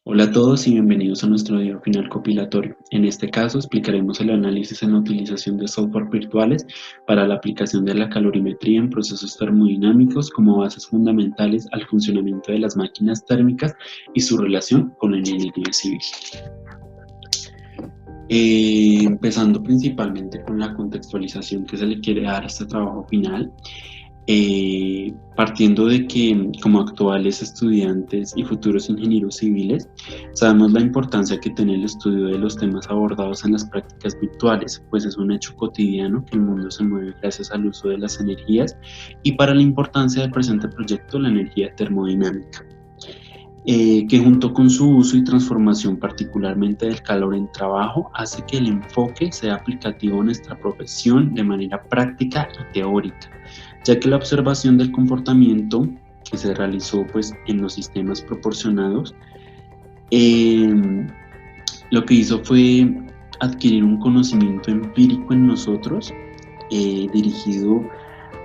Hola a todos y bienvenidos a nuestro video final compilatorio. En este caso explicaremos el análisis en la utilización de software virtuales para la aplicación de la calorimetría en procesos termodinámicos como bases fundamentales al funcionamiento de las máquinas térmicas y su relación con la ingeniería civil. Empezando principalmente con la contextualización que se le quiere dar a este trabajo final. Partiendo de que como actuales estudiantes y futuros ingenieros civiles, sabemos la importancia que tiene el estudio de los temas abordados en las prácticas virtuales, pues es un hecho cotidiano que el mundo se mueve gracias al uso de las energías y para la importancia del presente proyecto, la energía termodinámica. Que junto con su uso y transformación particularmente del calor en trabajo, hace que el enfoque sea aplicativo a nuestra profesión de manera práctica y teórica, ya que la observación del comportamiento que se realizó pues, en los sistemas proporcionados, lo que hizo fue adquirir un conocimiento empírico en nosotros, dirigido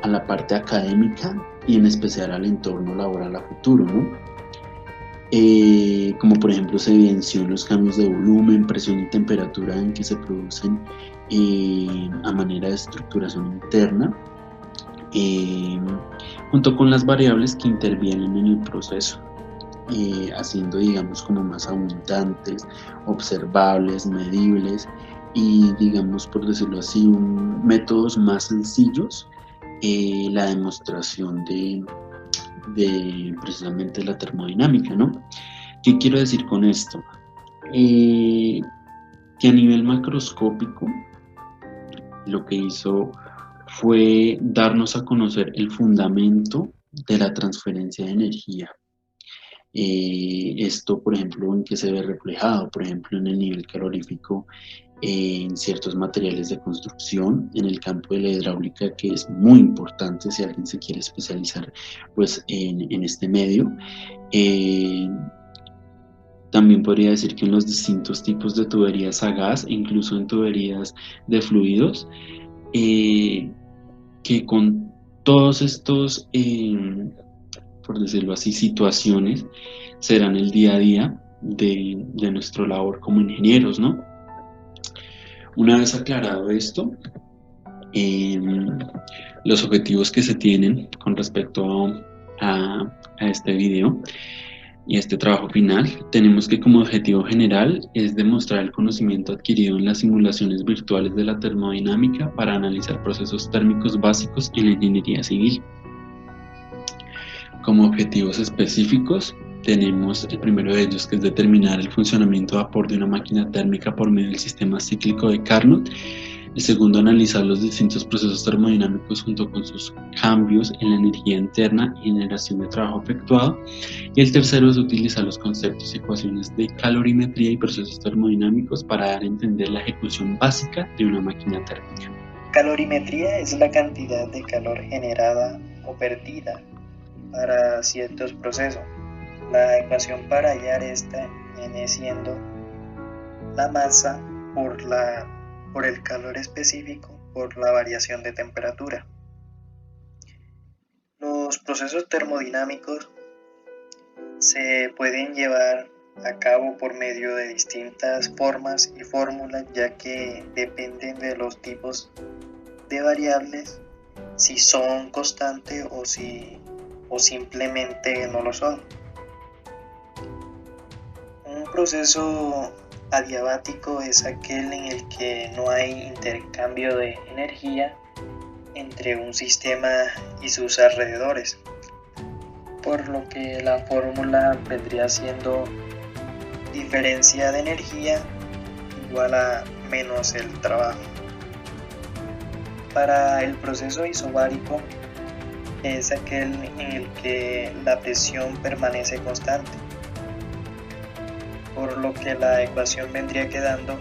a la parte académica y en especial al entorno laboral a futuro, ¿no? Como por ejemplo se evidenció en los cambios de volumen, presión y temperatura en que se producen a manera de estructuración interna, junto con las variables que intervienen en el proceso, haciendo digamos como más abundantes, observables, medibles y digamos por decirlo así, métodos más sencillos, la demostración de precisamente la termodinámica, ¿no? ¿Qué quiero decir con esto? Que a nivel macroscópico lo que hizo fue darnos a conocer el fundamento de la transferencia de energía. Esto, por ejemplo, en qué se ve reflejado, por ejemplo, en el nivel calorífico, en ciertos materiales de construcción, en el campo de la hidráulica, que es muy importante si alguien se quiere especializar pues, en este medio. También podría decir que en los distintos tipos de tuberías a gas, incluso en tuberías de fluidos, que con todos estos, por decirlo así, situaciones, serán el día a día de nuestra labor como ingenieros, ¿no? Una vez aclarado esto, los objetivos que se tienen con respecto a este video y este trabajo final, tenemos que como objetivo general es demostrar el conocimiento adquirido en las simulaciones virtuales de la termodinámica para analizar procesos térmicos básicos en la ingeniería civil. Como objetivos específicos tenemos el primero de ellos, que es determinar el funcionamiento de vapor de una máquina térmica por medio del sistema cíclico de Carnot. El segundo, analizar los distintos procesos termodinámicos junto con sus cambios en la energía interna y generación de trabajo efectuado. Y el tercero es utilizar los conceptos y ecuaciones de calorimetría y procesos termodinámicos para dar a entender la ejecución básica de una máquina térmica. Calorimetría es la cantidad de calor generada o perdida para ciertos procesos. La ecuación para hallar esta viene siendo la masa por el calor específico por la variación de temperatura. Los procesos termodinámicos se pueden llevar a cabo por medio de distintas formas y fórmulas, ya que dependen de los tipos de variables, si son constantes o simplemente no lo son. Un proceso adiabático es aquel en el que no hay intercambio de energía entre un sistema y sus alrededores, por lo que la fórmula vendría siendo diferencia de energía igual a menos el trabajo. Para el proceso isobárico es aquel en el que la presión permanece constante, por lo que la ecuación vendría quedando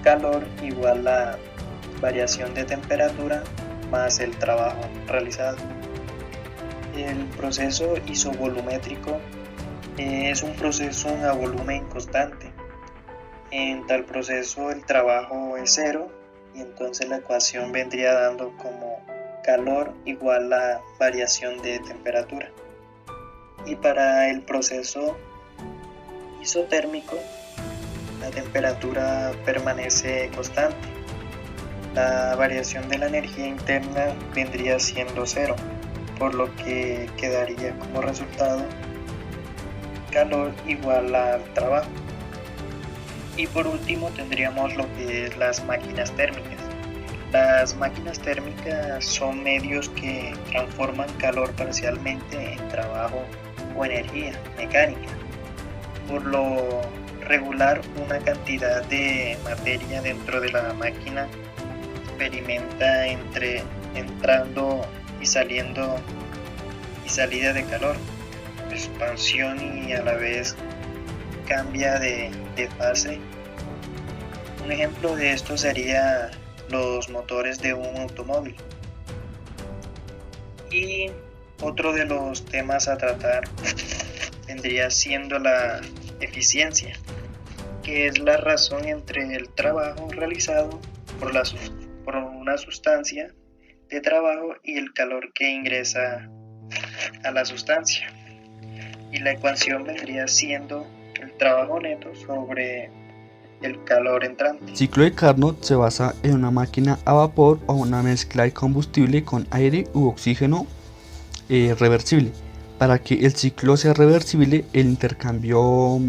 calor igual a variación de temperatura más el trabajo realizado. El proceso isovolumétrico es un proceso a volumen constante. En tal proceso el trabajo es cero y entonces la ecuación vendría dando como calor igual a variación de temperatura. Y para el proceso isotérmico, la temperatura permanece constante. La variación de la energía interna vendría siendo cero, por lo que quedaría como resultado calor igual al trabajo. Y por último tendríamos lo que es las máquinas térmicas. Las máquinas térmicas son medios que transforman calor parcialmente en trabajo o energía mecánica. Por lo regular, una cantidad de materia dentro de la máquina experimenta entre entrando y saliendo y salida de calor, expansión y a la vez cambia de fase. Un ejemplo de esto sería los motores de un automóvil. Y otro de los temas a tratar vendría siendo la eficiencia, que es la razón entre el trabajo realizado por una sustancia de trabajo y el calor que ingresa a la sustancia. Y la ecuación vendría siendo el trabajo neto sobre el calor entrante. El ciclo de Carnot se basa en una máquina a vapor o una mezcla de combustible con aire u oxígeno reversible. Para que el ciclo sea reversible, el intercambio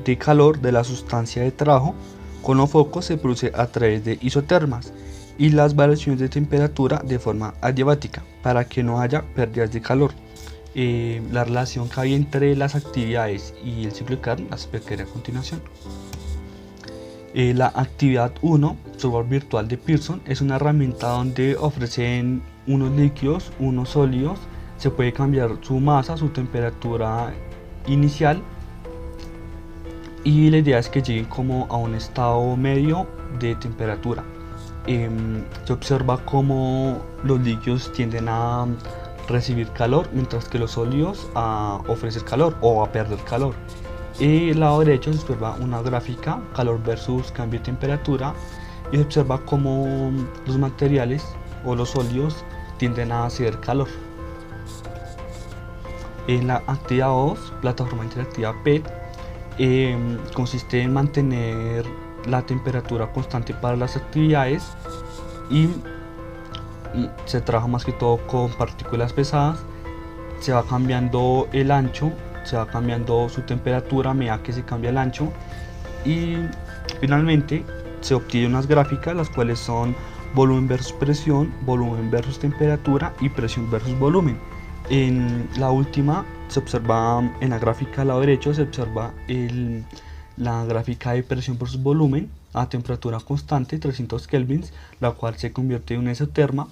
de calor de la sustancia de trabajo con los focos se produce a través de isotermas y las variaciones de temperatura de forma adiabática para que no haya pérdidas de calor. La relación que hay entre las actividades y el ciclo de Carnot la explicaré a continuación. La actividad 1, software virtual de Pearson, es una herramienta donde ofrecen unos líquidos, unos sólidos, se puede cambiar su masa, su temperatura inicial y la idea es que lleguen como a un estado medio de temperatura. Se observa cómo los líquidos tienden a recibir calor mientras que los sólidos a ofrecer calor o a perder calor. Y el lado derecho se observa una gráfica calor versus cambio de temperatura y se observa cómo los materiales o los sólidos tienden a hacer calor. En la actividad 2, plataforma interactiva PET, consiste en mantener la temperatura constante para las actividades y se trabaja más que todo con partículas pesadas. Se va cambiando el ancho, se va cambiando su temperatura a medida que se cambia el ancho y finalmente se obtienen unas gráficas las cuales son volumen versus presión, volumen versus temperatura y presión versus volumen. En la última se observa, en la gráfica al lado derecho se observa la gráfica de presión versus volumen a temperatura constante 300 kelvins, la cual se convierte en una isoterma.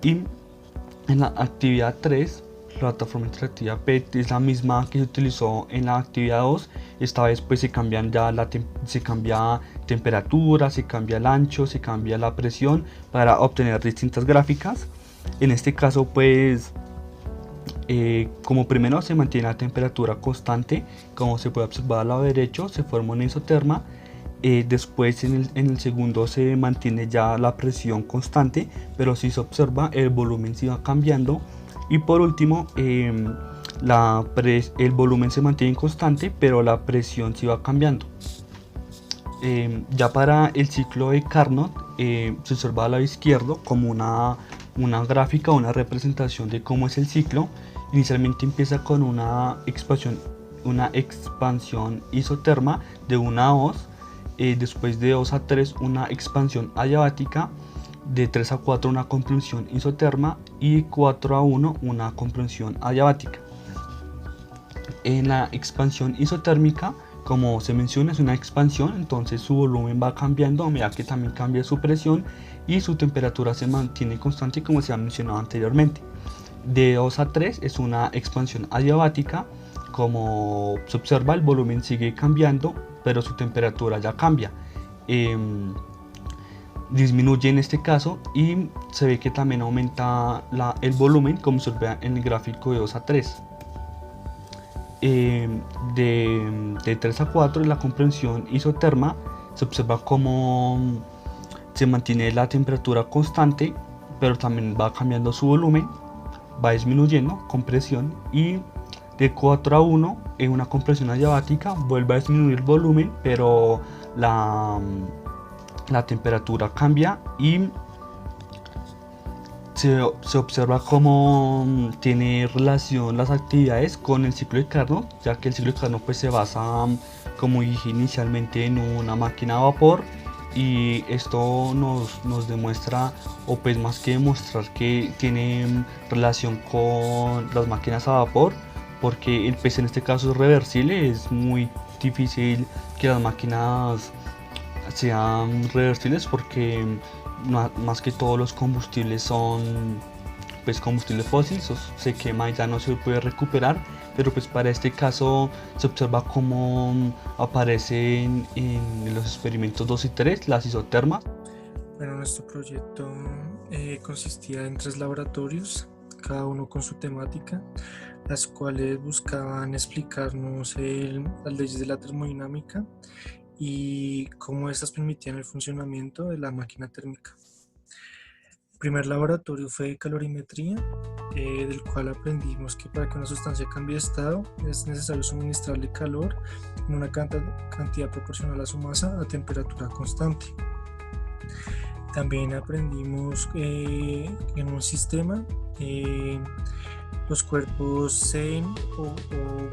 Y en la actividad 3, la plataforma interactiva PET es la misma que se utilizó en la actividad 2. Esta vez pues se cambian ya se cambia temperatura, se cambia el ancho, se cambia la presión para obtener distintas gráficas. En este caso pues como primero se mantiene la temperatura constante, como se puede observar al lado derecho se forma una isoterma. Después en el segundo se mantiene ya la presión constante, pero si se observa el volumen se va cambiando. Y por último el volumen se mantiene constante, pero la presión se va cambiando. Ya para el ciclo de Carnot se observa al lado izquierdo como una gráfica, una representación de cómo es el ciclo. Inicialmente empieza con una expansión isoterma de 1 a 2. Después de 2 a 3 una expansión adiabática, de 3 a 4 una compresión isoterma y 4 a 1 una compresión adiabática. En la expansión isotérmica, como se menciona, es una expansión, entonces su volumen va cambiando a medida que también cambia su presión y su temperatura se mantiene constante como se ha mencionado anteriormente. De 2 a 3 es una expansión adiabática, como se observa el volumen sigue cambiando pero su temperatura ya cambia, disminuye en este caso y se ve que también aumenta el volumen como se ve en el gráfico de 2 a 3. De 3 a 4 en la compresión isoterma se observa cómo se mantiene la temperatura constante pero también va cambiando su volumen, va disminuyendo con presión y de 4:1 en una compresión adiabática vuelve a disminuir el volumen, pero la temperatura cambia y se observa cómo tiene relación las actividades con el ciclo de Carnot, ya que el ciclo de Carnot pues se basa, como dije inicialmente, en una máquina a vapor, y esto nos demuestra, o pues más que demostrar, que tiene relación con las máquinas a vapor, porque el pez en este caso es reversible. Es muy difícil que las máquinas sean reversibles porque más que todos los combustibles son pues combustibles fósiles, se quema y ya no se puede recuperar, pero pues para este caso se observa cómo aparecen en los experimentos 2 y 3 las isotermas. Bueno, nuestro proyecto consistía en 3 laboratorios, cada uno con su temática, las cuales buscaban explicarnos las leyes de la termodinámica y cómo estas permitían el funcionamiento de la máquina térmica. El primer laboratorio fue calorimetría, del cual aprendimos que para que una sustancia cambie de estado es necesario suministrarle calor en una cantidad proporcional a su masa a temperatura constante. También aprendimos que en un sistema los cuerpos ceden o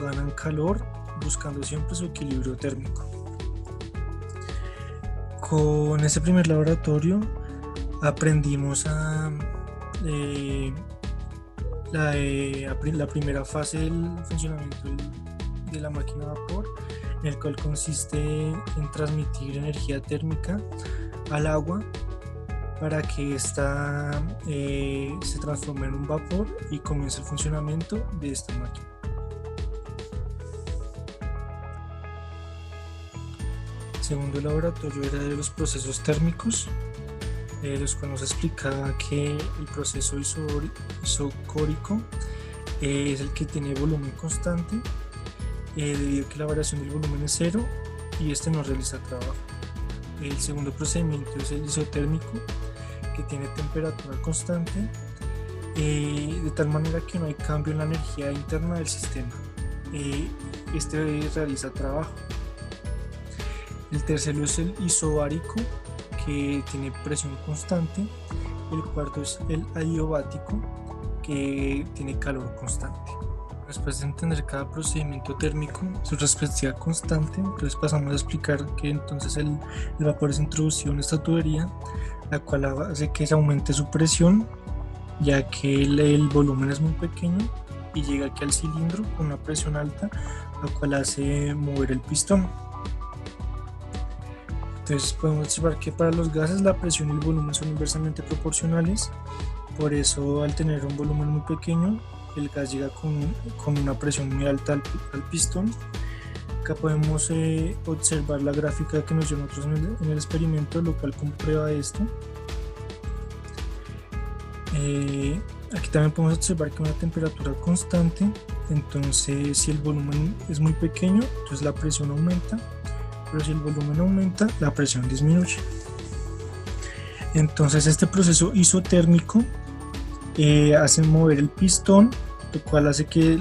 ganan calor buscando siempre su equilibrio térmico. Con ese primer laboratorio aprendimos la primera fase del funcionamiento de la máquina a vapor, en el cual consiste en transmitir energía térmica al agua para que ésta se transforme en un vapor y comience el funcionamiento de esta máquina. El segundo laboratorio era de los procesos térmicos, los cuales nos explicaba que el proceso isocórico es el que tiene volumen constante, debido a que la variación del volumen es cero y este no realiza trabajo. El segundo procedimiento es el isotérmico, que tiene temperatura constante, de tal manera que no hay cambio en la energía interna del sistema. Este realiza trabajo. El tercero es el isobárico, que tiene presión constante. El cuarto es el adiabático, que tiene calor constante. Después de entender cada procedimiento térmico, su respectiva constante, entonces pasamos a explicar que entonces el vapor es introducido en esta tubería, la cual hace que se aumente su presión, ya que el volumen es muy pequeño y llega aquí al cilindro con una presión alta, la cual hace mover el pistón. Entonces podemos observar que para los gases la presión y el volumen son inversamente proporcionales, por eso al tener un volumen muy pequeño el gas llega con una presión muy alta al pistón. Acá podemos observar la gráfica que nos dio nosotros en el experimento, lo cual comprueba esto. Aquí también podemos observar que una temperatura constante, entonces si el volumen es muy pequeño, entonces la presión aumenta, pero si el volumen aumenta, la presión disminuye. Entonces este proceso isotérmico hace mover el pistón, lo cual hace que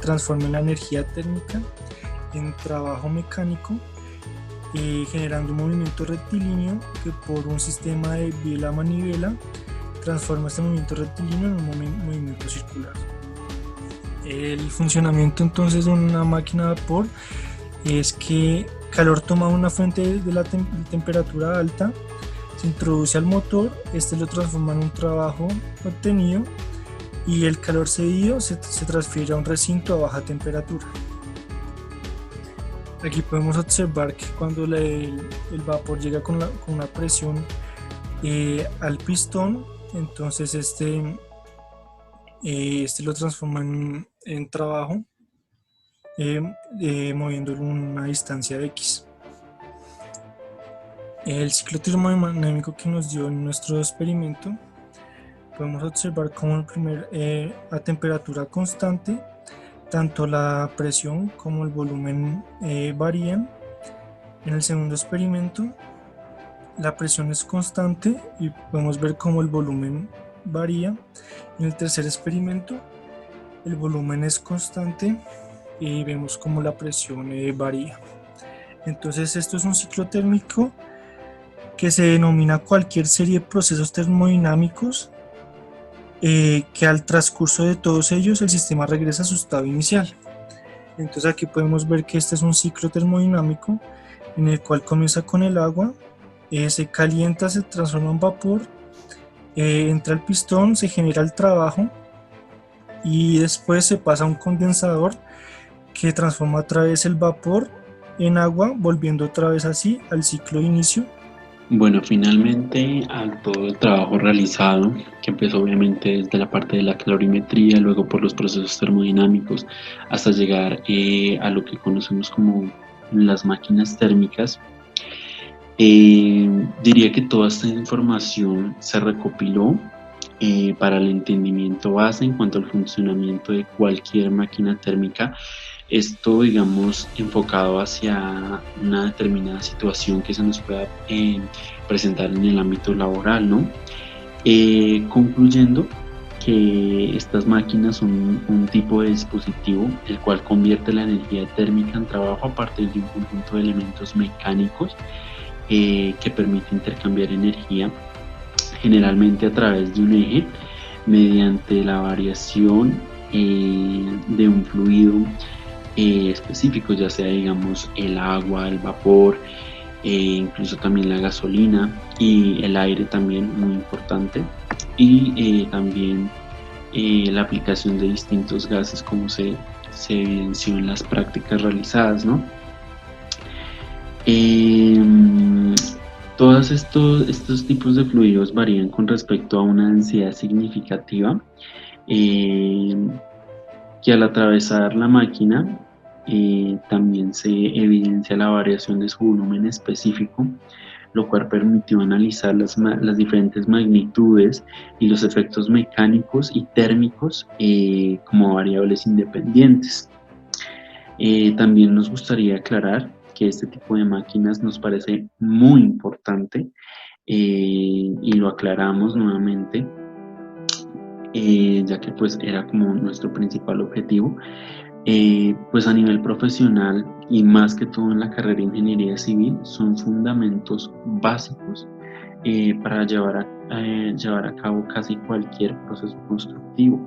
transforme la energía térmica en trabajo mecánico, generando un movimiento rectilíneo que por un sistema de biela-manivela transforma este movimiento rectilíneo en un movimiento circular. El funcionamiento entonces de una máquina a vapor es que calor toma una fuente de temperatura alta, se introduce al motor, este lo transforma en un trabajo obtenido y el calor cedido se transfiere a un recinto a baja temperatura. Aquí podemos observar que cuando el vapor llega con una presión al pistón, entonces este lo transforma en trabajo, moviéndolo una distancia de X. El ciclo termodinámico que nos dio en nuestro experimento, podemos observar cómo a temperatura constante tanto la presión como el volumen varían. En el segundo experimento la presión es constante y podemos ver cómo el volumen varía. En el tercer experimento el volumen es constante vemos como la presión varía. Entonces esto es un ciclo térmico que se denomina cualquier serie de procesos termodinámicos que al transcurso de todos ellos el sistema regresa a su estado inicial. Entonces aquí podemos ver que este es un ciclo termodinámico en el cual comienza con el agua, se calienta, se transforma en vapor, entra el pistón, se genera el trabajo y después se pasa a un condensador que transforma otra vez el vapor en agua, volviendo otra vez así al ciclo de inicio. Bueno, finalmente a todo el trabajo realizado, que empezó obviamente desde la parte de la calorimetría, luego por los procesos termodinámicos, hasta llegar a lo que conocemos como las máquinas térmicas, diría que toda esta información se recopiló para el entendimiento base en cuanto al funcionamiento de cualquier máquina térmica. Esto, digamos, enfocado hacia una determinada situación que se nos pueda presentar en el ámbito laboral, ¿no? Concluyendo que estas máquinas son un tipo de dispositivo el cual convierte la energía térmica en trabajo a partir de un conjunto de elementos mecánicos que permite intercambiar energía generalmente a través de un eje mediante la variación de un fluido específico, ya sea digamos el agua, el vapor, incluso también la gasolina y el aire también, muy importante, y también la aplicación de distintos gases como se evidenció en las prácticas realizadas, ¿no? Todos estos tipos de fluidos varían con respecto a una densidad significativa que al atravesar la máquina también se evidencia la variación de su volumen específico, lo cual permitió analizar las diferentes magnitudes y los efectos mecánicos y térmicos como variables independientes. También nos gustaría aclarar que este tipo de máquinas nos parece muy importante y lo aclaramos nuevamente, ya que pues era como nuestro principal objetivo. Pues a nivel profesional y más que todo en la carrera de ingeniería civil son fundamentos básicos para llevar a cabo casi cualquier proceso constructivo.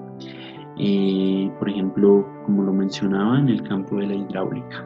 Por ejemplo, como lo mencionaba, en el campo de la hidráulica.